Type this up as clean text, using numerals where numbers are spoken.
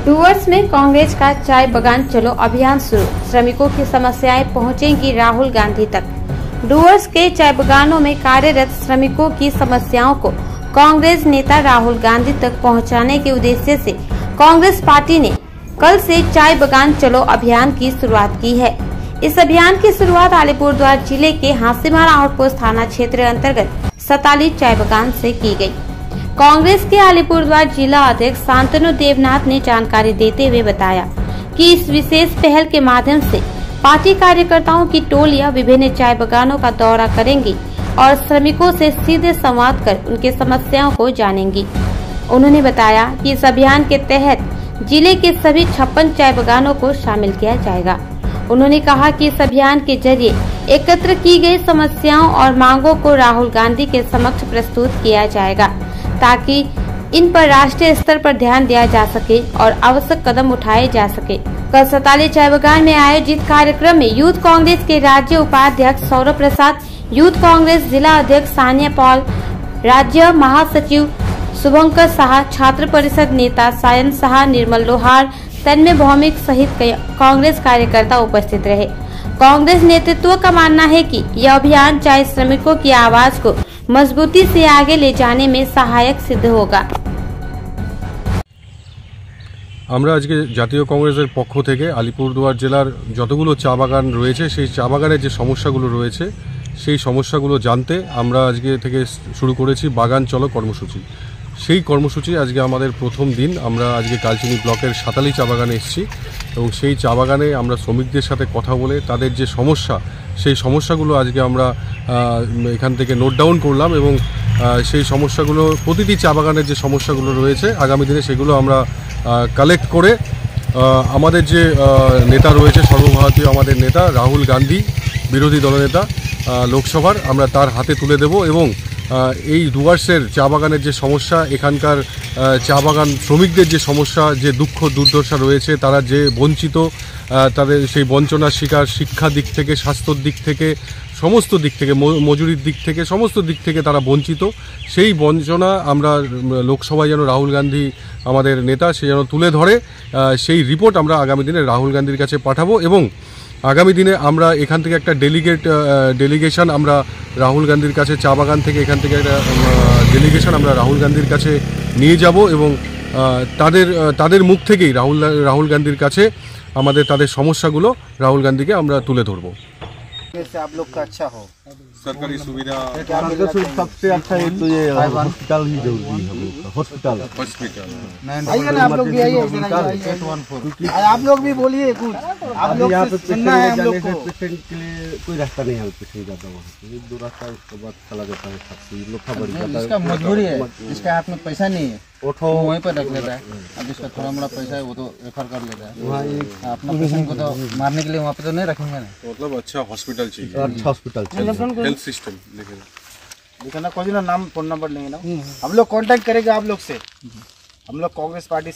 डुवर्स में कांग्रेस का चाय बगान चलो अभियान शुरू। श्रमिकों की समस्याएं पहुंचेंगी राहुल गांधी तक। डुवर्स के चाय बगानों में कार्यरत श्रमिकों की समस्याओं को कांग्रेस नेता राहुल गांधी तक पहुंचाने के उद्देश्य से कांग्रेस पार्टी ने कल से चाय बगान चलो अभियान की शुरुआत की है। इस अभियान की शुरुआत अलीपुरद्वार जिले के हांसीमारा आउटपोस्ट थाना क्षेत्र अंतर्गत 47 चाय बगान से की गई। कांग्रेस के अलीपुरद्वार जिला अध्यक्ष शांतनु देवनाथ ने जानकारी देते हुए बताया कि इस विशेष पहल के माध्यम से पार्टी कार्यकर्ताओं की टोलियां विभिन्न चाय बगानों का दौरा करेंगी और श्रमिकों से सीधे संवाद कर उनकी समस्याओं को जानेंगी। उन्होंने बताया कि इस अभियान के तहत जिले के सभी 56 चाय बगानों को शामिल किया जाएगा। उन्होंने कहा कि इस अभियान के जरिए एकत्र की गई समस्याओं और मांगों को राहुल गांधी के समक्ष प्रस्तुत किया जाएगा ताकि इन पर राष्ट्रीय स्तर पर ध्यान दिया जा सके और आवश्यक कदम उठाए जा सके। कल 47 चाय बगान में आयोजित कार्यक्रम में यूथ कांग्रेस के राज्य उपाध्यक्ष सौरभ प्रसाद, यूथ कांग्रेस जिला अध्यक्ष सानिया पॉल, राज्य महासचिव शुभंकर शाह, छात्र परिषद नेता सायन शाह, निर्मल लोहार, तन्मय भौमिक सहित कई कांग्रेस कार्यकर्ता उपस्थित रहे। कांग्रेस नेतृत्व का मानना है कि यह अभियान चाय श्रमिकों की आवाज को मजबूती से आगे ले जाने में सहायक सिद्ध होगा। আমরা আজকে জাতীয় কংগ্রেসের পক্ষ থেকে আলিপুরদুয়ার জেলার যতগুলো চা বাগান রয়েছে সেই চা বাগানের যে সমস্যাগুলো রয়েছে সেই সমস্যাগুলো জানতে আমরা আজকে থেকে শুরু করেছি বাগান চলো কর্মসূচি। সেই কর্মসূচি আজকে আমাদের প্রথম দিন। আমরা আজকে কালচিনি ব্লকের 47 চা বাগানে এসেছি এবং সেই চা বাগানে আমরা শ্রমিকদের সাথে কথা বলে তাদের যে সমস্যা সেই সমস্যাগুলো আজকে আমরা এখান থেকে নোট ডাউন করলাম এবং সেই সমস্যাগুলো প্রতিটি চা বাগানের যে সমস্যাগুলো রয়েছে আগামী দিনে সেগুলো আমরা কালেক্ট করে আমাদের যে নেতা রয়েছে সর্বভারতীয় আমাদের নেতা রাহুল গান্ধী বিরোধী দলনেতা লোকসভার আমরা তার হাতে তুলে দেব এবং এই ডুয়ার্সের চা বাগানের যে সমস্যা, এখানকার চা বাগান শ্রমিকদের যে সমস্যা, যে দুঃখ দুর্দশা রয়েছে, তারা যে বঞ্চিত, তাদের সেই বঞ্চনার শিকার শিক্ষা দিক থেকে, স্বাস্থ্যর দিক থেকে, সমস্ত দিক থেকে, মজুরির দিক থেকে, সমস্ত দিক থেকে তারা বঞ্চিত। সেই বঞ্চনা আমরা লোকসভায় যেন রাহুল গান্ধী আমাদের নেতা সে যেন তুলে ধরে সেই রিপোর্ট আমরা আগামী দিনে রাহুল গান্ধীর কাছে পাঠাবো এবং আগামী দিনে আমরা এখান থেকে একটা ডেলিগেশন আমরা রাহুল গান্ধীর কাছে চা বাগান থেকে এখান থেকে একটা ডেলিগেশন আমরা রাহুল গান্ধীর কাছে নিয়ে যাব এবং তাদের মুখ থেকেই রাহুল গান্ধীর কাছে আমাদের তাদের সমস্যাগুলো राहुल गांधी के আমরা तुले धरबो। आप लोग का अच्छा हो, सरकारी सुविधा सबसे अच्छा है तो ये हॉस्पिटल ही जरूरी है। हॉस्पिटल आइए ना आप लोग भी आइए, आप लोग भी बोलिए कुछ। आप लोग सुनना है हम लोग को। पेशेंट के लिए कोई रास्ता नहीं है, पेशेंट जाता वहाँ एक दो रास्ता उसके बाद चला जाता है। जिसका मजबूरी है, जिसका हाथ में पैसा नहीं है वो वहीं पर रख लेता है। अब जिसका थोड़ा मोड़ा पैसा है वो तो रेफर कर लेता है। अपना पेशेंट को तो मारने के लिए वहाँ पे तो नहीं रखेंगे ना। मतलब अच्छा हॉस्पिटल चाहिए, अच्छा हॉस्पिटल चाहिए, हेल्थ सिस्टम लिखना कोई ना, नाम फोन नंबर लेंगे ना, हम लोग कांटेक्ट करेंगे आप लोग से। हम लोग कांग्रेस पार्टी